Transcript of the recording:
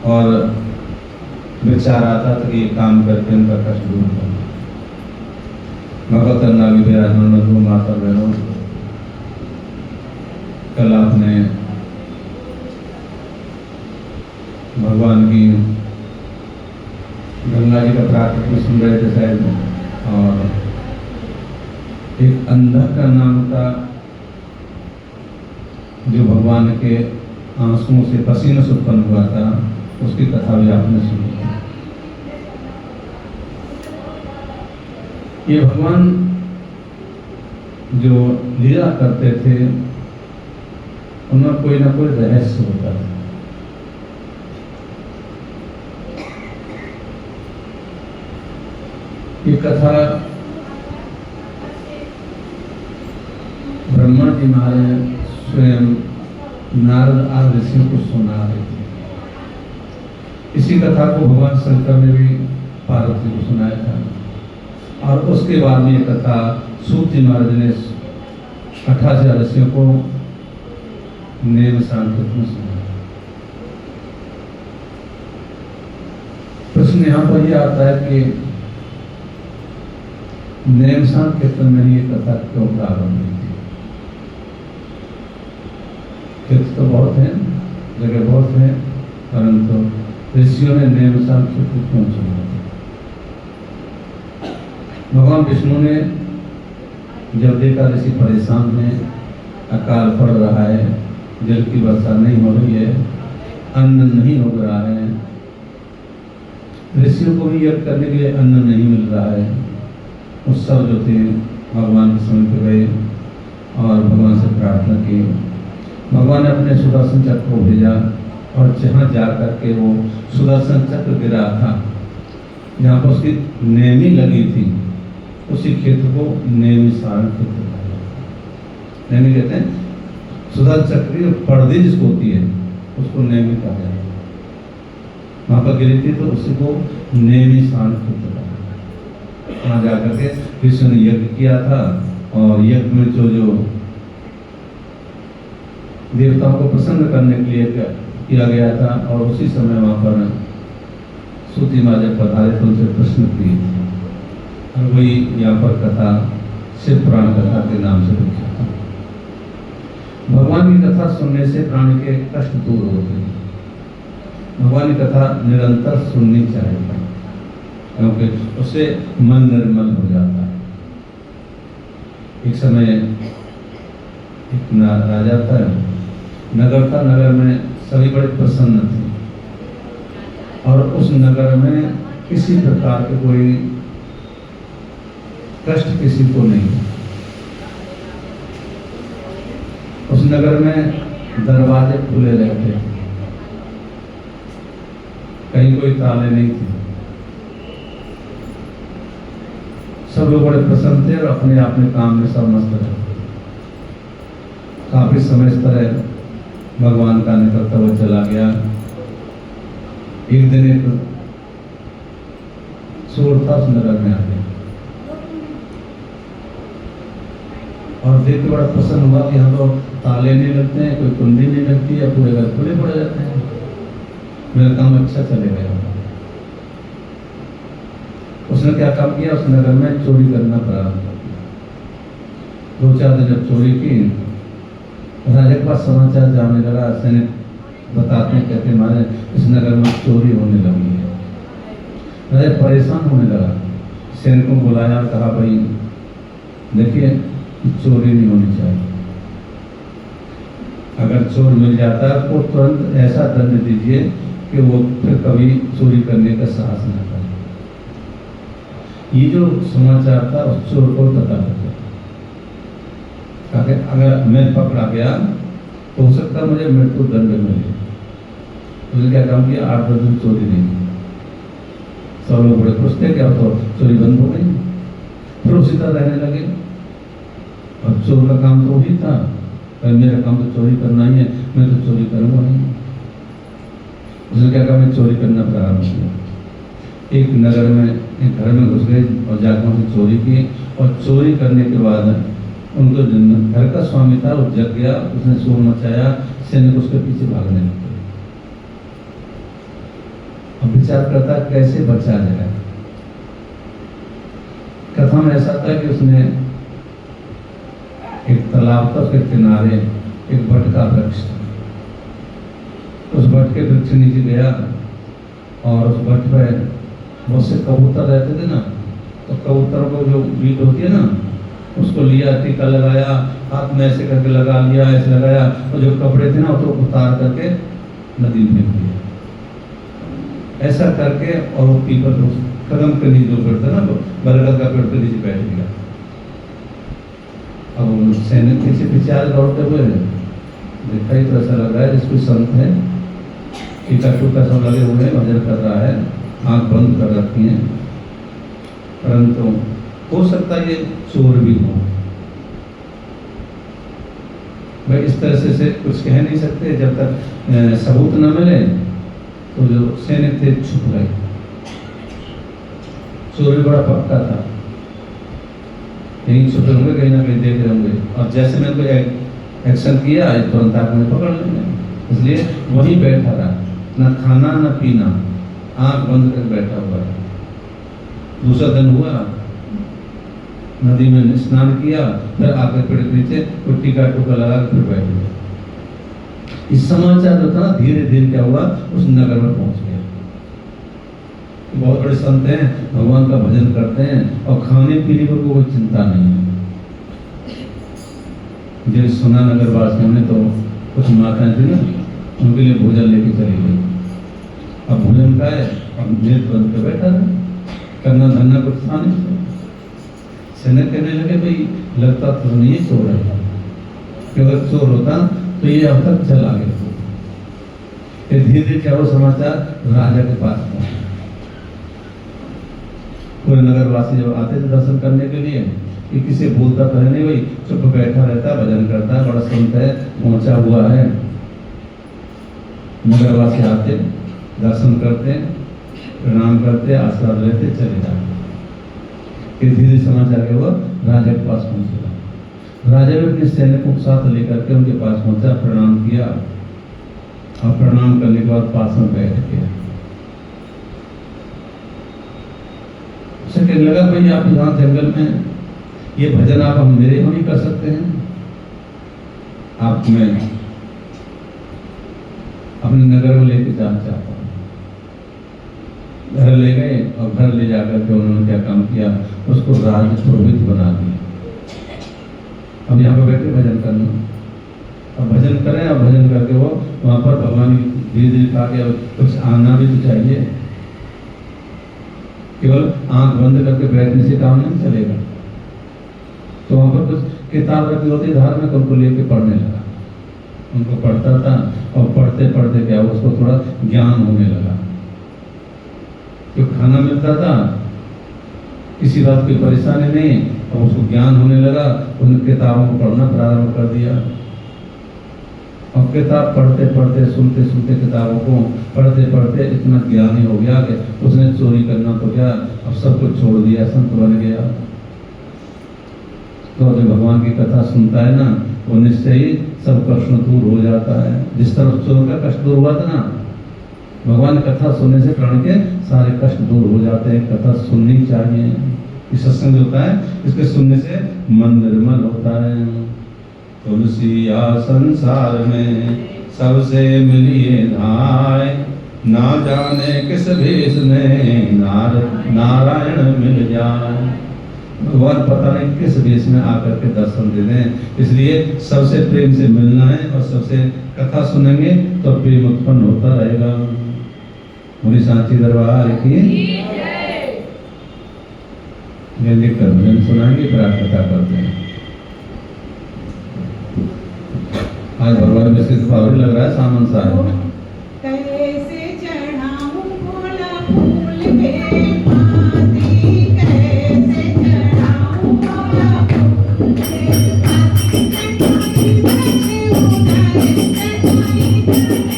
और विचार आता था कि ये काम करके उनका कष्ट दूर करना। भगवत नागी विराजमान मधु माता बहनों, कल आपने भगवान की गंगा जी का प्राकृतिक सुन रहे थे शायद, और एक अंधा का नाम था जो भगवान के आंसुओं से पसीने से उत्पन्न हुआ था, उसकी कथा भी आपने सुनी। ये भगवान जो लीला करते थे उनमें कोई ना कोई रहस्य होता था। ये कथा ब्रह्मा जी महाराज स्वयं नारद आदि ऋषियों को सुना रहे थे। इसी कथा को भगवान शंकर ने भी पार्वती को सुनाया था, और उसके बाद में ये कथा सूत जी महाराज ने 88 ऋषियों को नेम सांकेत में सुनाया। प्रश्न यहाँ पर यह आता है कि नेम सांकेत में ये कथा क्यों प्रारंभ हुई थी? तीर्थ तो बहुत हैं, जगह बहुत हैं, परंतु ऋषियों ने नेम सांकेत क्यों चुना? भगवान विष्णु ने जब देखा ऋषि परेशान हैं, अकाल पड़ रहा है, जल की वर्षा नहीं हो रही है, अन्न नहीं हो रहा है, ऋषियों को भी यज्ञ करने के लिए अन्न नहीं मिल रहा है, उस सब जो थे भगवान के समीप गए और भगवान से प्रार्थना की। भगवान ने अपने सुदर्शन चक्र को भेजा, और जहाँ जा करके वो सुदर्शन चक्र गिरा था, जहाँ पर उसकी नेमी लगी थी, उसी क्षेत्र को नेमी सारण क्षेत्र कहा जाता है। नेमी कहते हैं सुदर्शन चक्र की पर्दे जिसको होती है उसको नेमी कहा जाता है। वहाँ पर गिरी थी तो उसी को नेमी सारण क्षेत्र कहा जाता है। वहाँ जाकर के विष्णु ने यज्ञ किया था, और यज्ञ में जो देवताओं को प्रसन्न करने के लिए किया गया था, और उसी समय वहाँ पर सूती माँ जब पधारे तो उनसे प्रश्न किए थे, और वही यहाँ पर कथा शिव पुराण कथा के नाम से विख्यात है। भगवान की कथा सुनने से प्राणी के कष्ट दूर होते हैं। भगवान की कथा निरंतर सुननी चाहिए, क्योंकि उससे मन निर्मल हो जाता है। एक समय एक राजा था, नगर था, नगर में सभी बड़े प्रसन्न थे, और उस नगर में किसी प्रकार के कोई कष्ट किसी को नहीं। उस नगर में दरवाजे खुले रहते थे, कहीं कोई ताले नहीं थे, सब लोग बड़े प्रसन्न थे और अपने अपने काम में सब मस्त रहते थे। काफी समय इस तरह भगवान का निकलता हुआ चला गया। एक दिन एक चोर था उस नगर में आ गया, और देख के बड़ा प्रसन्न हुआ कि यहाँ तो ताले नहीं लगते हैं, कोई कुंडी नहीं लगती है, पूरे घर खुले पड़ जाते हैं, मेरा काम अच्छा चलेगा। उसने क्या काम किया, उस नगर में चोरी करना प्रारंभ कर दिया। 2-4 दिन जब चोरी की, राजा के पास समाचार जाने लगा। सैनिक बताते हैं, कहते हमारे इस नगर में चोरी होने लगी है। राजा परेशान होने लगा, सैनिकों को बुलाया और कहा, भाई देखिए चोरी नहीं होनी चाहिए, अगर चोर मिल जाता है तो तुरंत ऐसा दंड दीजिए कि वो फिर कभी चोरी करने का साहस न करे। ये जो समाचार था उस चोर को पता लगा, अगर मैं पकड़ा गया तो हो सकता मुझे मृत्यु दंड मिले। उसने क्या काम किया, 8-10 दिन चोरी नहीं की। सब लोग बड़े खुश थे कि अब तो चोरी बंद हो गई, फिर उसी तरह रहने लगे। और चोर का काम तो वही था, मेरा काम तो चोरी करना ही है, मैं तो चोरी करूंगा नहीं। उसने क्या कहा, मैं चोरी करना प्रारंभ किया। एक नगर में एक घर में घुस गए और जाकर उनसे चोरी की, और चोरी करने के बाद उनको घर का स्वामी था वो जग गया, उसने शोर मचाया, सैनिक उसके पीछे भागने लगे। अब विचार करता कैसे बचा जाए। कथा में ऐसा था कि उसने एक तालाब था, उसके किनारे एक बट का वृक्ष था। उस बट के वृक्ष नीचे गया और उस बट पर बहुत से कबूतर रहते थे ना, तो कबूतरों को जो बीट होती है ना, उसको लिया, टीका लगाया, हाथ में ऐसे करके लगा लिया, ऐसे लगाया, और जो कपड़े थे ना उसको उतार करके नदी में फेंक दिया। ऐसा करके और वो पीपल को कदम के नीचे जो पेड़ था ना, वो बरगद का पेड़ के नीचे बैठ गया। अब सैनिक पीछे पीछे आज दौड़ते हुए देखा ही तो ऐसा लग रहा है जिसको संत है, टीका टूका सब लगे हुए हैं, भजन कर रहा है, आंख बंद कर रखी है, परंतु हो सकता है ये चोर भी हो। भाई इस तरह से कुछ कह नहीं सकते, जब तक सबूत न मिले तो जो सैनिक थे छुप गए। चोर भी बड़ा पक्का था, यहीं छुपे होंगे, कहीं ना कहीं देख रहे होंगे, और जैसे मैंने कोई एक्शन किया तुरंत आग में पकड़ लेंगे, इसलिए वहीं बैठा रहा, न खाना न पीना, आंख बंद कर बैठा हुआ है। दूसरा दिन हुआ, नदी में स्नान किया, फिर आकर पेड़ के नीचे टीका टूका लगा फिर बैठ गया। इस समाचार जो था ना, धीरे धीरे क्या हुआ, उस नगर में पहुंच गया। बहुत बड़े संत हैं, भगवान का भजन करते हैं और खाने पीने को कोई चिंता नहीं है। जो सुना नगर वासियों ने तो कुछ माताएं थी ना, उनके लिए भोजन लेके चली गई। अब भोजन का है, अब नेत्र बंद कर बैठा है, करना धरना कुछ था नहीं। सैनिक कहने लगे भाई लगता तो नहीं चोर है, क्योंकि अगर चोर होता तो ये अब तक चला गया। फिर धीरे धीरे क्या वो समाचार राजा के पास पहुंचा। पूरे नगरवासी जब आते थे दर्शन करने के लिए, कि किसी बोलता तो है नहीं, भाई चुप बैठा रहता, भजन करता है, बड़ा संत है, पहुंचा हुआ है। नगरवासी आते, दर्शन करते, प्रणाम करते, आशीर्वाद लेते, चले जाते। फिर धीरे समाचार के वो राजा के पास पहुंचेगा। राजा भी अपने सैनिकों को साथ लेकर के उनके पास पहुंचा, प्रणाम किया, और प्रणाम करने के बाद पास में बैठ गया। उसे कहने लगा भाई आप यहाँ जंगल में ये भजन आप हम मेरे को नहीं कर सकते हैं, आप मैं अपने नगर में लेके जाना चाहता हूँ। घर ले गए और घर ले जाकर के उन्होंने क्या काम किया, उसको राज पुरोहित बना दिया। अब यहाँ पर बैठे भजन करना, अब भजन करें, और भजन करके वो वहाँ पर भगवान धीरे धीरे कहा कि कुछ आना भी तो चाहिए, केवल आंख बंद करके बैठने से काम नहीं चलेगा। तो वहाँ पर कुछ किताब रखी होती धार्मिक, उनको लेके पढ़ने लगा। उनको पढ़ता था और पढ़ते पढ़ते क्या उसको थोड़ा ज्ञान होने लगा। जो खाना मिलता था, किसी बात की परेशानी नहीं, और उसको ज्ञान होने लगा। उन किताबों को पढ़ना प्रारंभ कर दिया, और किताब पढ़ते पढ़ते, सुनते सुनते, किताबों को पढ़ते पढ़ते इतना ज्ञानी हो गया कि उसने चोरी करना तो क्या, अब सब कुछ छोड़ दिया, संत बन गया। तो जो भगवान की कथा सुनता है ना, वो निश्चय ही सब कष्ट दूर हो जाता है। जिस तरह चोर का कष्ट दूर हुआ था ना, भगवान कथा सुनने से प्राण के सारे कष्ट दूर हो जाते हैं। कथा सुननी चाहिए। ये सत्संग होता है, इसके सुनने से मन निर्मल होता है। तुलसी या संसार में सबसे मिलिए धाय, ना जाने किस भेष में नारायण मिल जाए। भगवान पता नहीं किस भेष में आकर के दर्शन दे दें, इसलिए सबसे प्रेम से मिलना है, और सबसे कथा सुनेंगे तो प्रेम उत्पन्न होता रहेगा। मुझे सांची दरबार की लिख कर भजन सुनाएंगे, फिर आप कथा करते हैं। आज भगवान में से लग रहा है सामन साहब